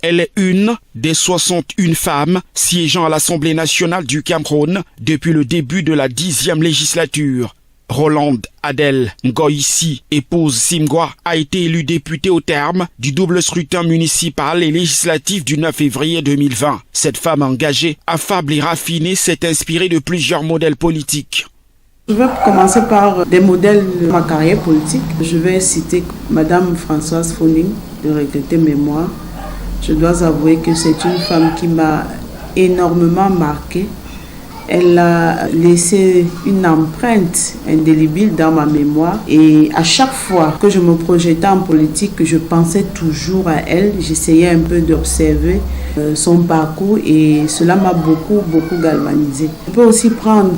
Elle est une des 61 femmes siégeant à l'Assemblée nationale du Cameroun depuis le début de la 10e législature. Rolande Adèle Ngoïsi, épouse Simgwa, a été élue députée au terme du double scrutin municipal et législatif du 9 février 2020. Cette femme engagée, affable et raffinée, s'est inspirée de plusieurs modèles politiques. Je vais commencer par des modèles de ma carrière politique. Je vais citer Madame Françoise Foning, de regretter mémoire. Je dois avouer que c'est une femme qui m'a énormément marquée. Elle a laissé une empreinte indélébile dans ma mémoire et à chaque fois que je me projetais en politique, je pensais toujours à elle. J'essayais un peu d'observer son parcours et cela m'a beaucoup galvanisé. On peut aussi prendre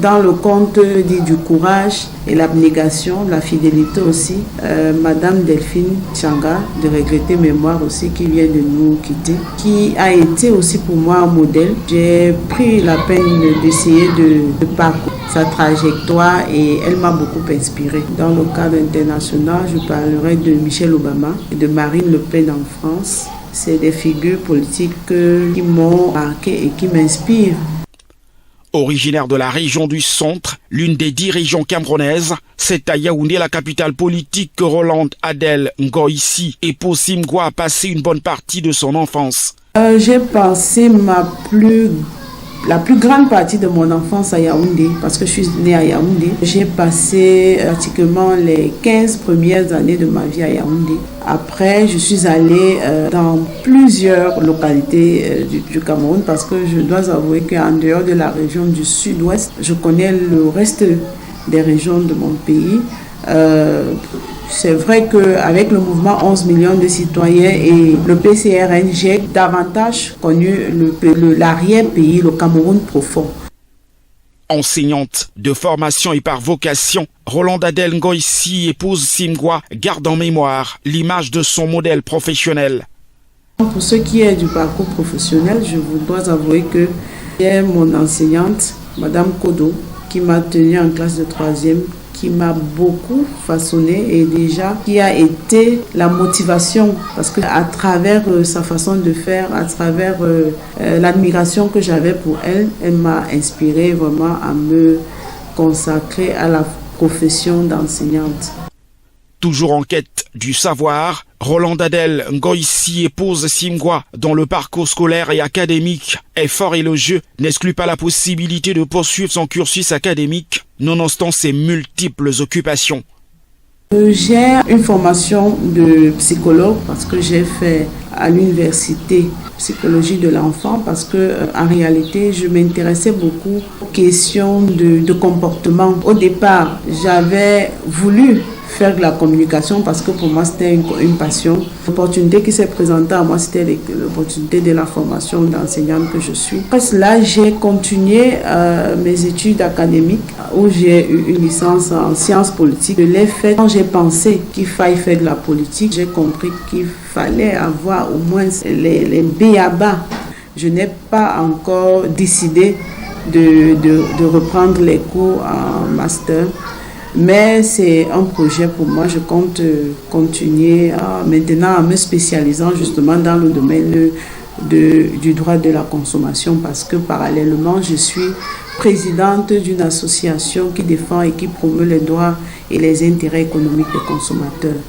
dans le compte du courage et l'abnégation, la fidélité aussi, Madame Delphine Tchanga, de regretter mémoire aussi, qui vient de nous quitter, qui a été aussi pour moi un modèle. J'ai pris la peine d'essayer de parcourir sa trajectoire et elle m'a beaucoup inspirée. Dans le cadre international, je parlerai de Michelle Obama et de Marine Le Pen en France. C'est des figures politiques qui m'ont marqué et qui m'inspirent. Originaire de la région du Centre, l'une des 10 régions camerounaises, c'est à Yaoundé, la capitale politique, que Rolande Adèle Ngoïsi, épouse Simgwa, a passé une bonne partie de son enfance. J'ai passé la plus grande partie de mon enfance à Yaoundé, parce que je suis née à Yaoundé. J'ai passé pratiquement les 15 premières années de ma vie à Yaoundé. Après, je suis allée dans plusieurs localités du Cameroun, parce que je dois avouer qu'en dehors de la région du sud-ouest, je connais le reste des régions de mon pays. C'est vrai qu'avec le mouvement 11 millions de citoyens et le PCRN, j'ai davantage connu l'arrière-pays, le Cameroun profond. Enseignante de formation et par vocation, Rolande Adèle Ngoïsi, épouse Simgwa, garde en mémoire l'image de son modèle professionnel. Pour ce qui est du parcours professionnel, je vous dois avouer que j'ai mon enseignante, Madame Kodo, qui m'a tenue en classe de 3e, qui m'a beaucoup façonné et déjà qui a été la motivation parce que à travers sa façon de faire, à travers l'admiration que j'avais pour elle, elle m'a inspiré vraiment à me consacrer à la profession d'enseignante. Toujours en quête du savoir, Rolande Adèle Ngoïsi, épouse Simgwa, dont le parcours scolaire et académique est fort élogieux, n'exclut pas la possibilité de poursuivre son cursus académique, nonobstant ses multiples occupations. J'ai une formation de psychologue parce que j'ai fait à l'université psychologie de l'enfant parce que en réalité je m'intéressais beaucoup aux questions de comportement. Au départ, j'avais voulu faire de la communication parce que pour moi c'était une passion. L'opportunité qui s'est présentée à moi, c'était l'opportunité de la formation d'enseignante que je suis. Après cela, j'ai continué mes études académiques où j'ai eu une licence en sciences politiques. Je l'ai fait quand j'ai pensé qu'il fallait faire de la politique. J'ai compris qu'il fallait avoir au moins les b.a.-ba. Je n'ai pas encore décidé de reprendre les cours en master. Mais c'est un projet pour moi. Je compte continuer maintenant en me spécialisant justement dans le domaine du droit de la consommation parce que parallèlement, je suis présidente d'une association qui défend et qui promeut les droits et les intérêts économiques des consommateurs.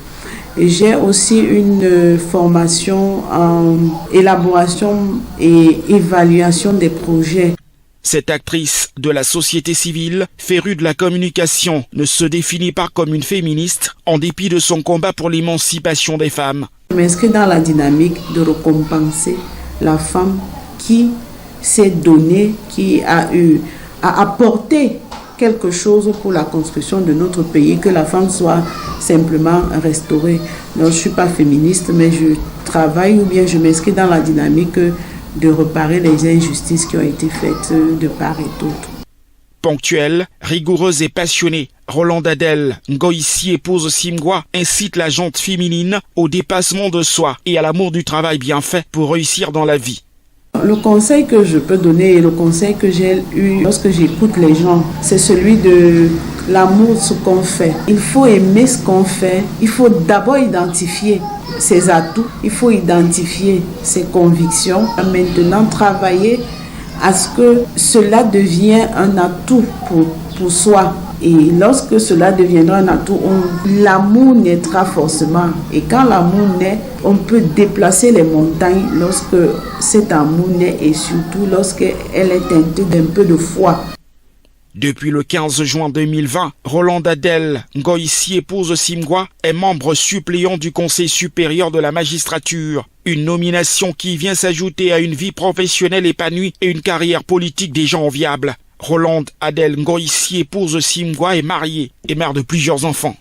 Et j'ai aussi une formation en élaboration et évaluation des projets. Cette actrice de la société civile, férue de la communication, ne se définit pas comme une féministe en dépit de son combat pour l'émancipation des femmes. Je m'inscris dans la dynamique de récompenser la femme qui s'est donnée, qui a apporté quelque chose pour la construction de notre pays, que la femme soit simplement restaurée. Donc, je ne suis pas féministe, mais je travaille ou bien je m'inscris dans la dynamique de réparer les injustices qui ont été faites de part et d'autre. Ponctuelle, rigoureuse et passionnée, Rolande Adèle Ngoïsi, épouse Simgwa, incite la gente féminine au dépassement de soi et à l'amour du travail bien fait pour réussir dans la vie. Le conseil que je peux donner et le conseil que j'ai eu lorsque j'écoute les gens, c'est celui de l'amour, ce qu'on fait. Il faut aimer ce qu'on fait. Il faut d'abord identifier ses atouts. Il faut identifier ses convictions. Maintenant, travailler à ce que cela devienne un atout pour soi. Et lorsque cela deviendra un atout, l'amour naîtra forcément. Et quand l'amour naît, on peut déplacer les montagnes lorsque cet amour naît et surtout lorsqu'elle est teintée d'un peu de foi. Depuis le 15 juin 2020, Rolande Adèle Ngoïsi, épouse Simgwa, est membre suppléant du Conseil supérieur de la magistrature. Une nomination qui vient s'ajouter à une vie professionnelle épanouie et une carrière politique déjà enviable. Rolande Adèle Ngoïsi, épouse Simgwa, est mariée et mère de plusieurs enfants.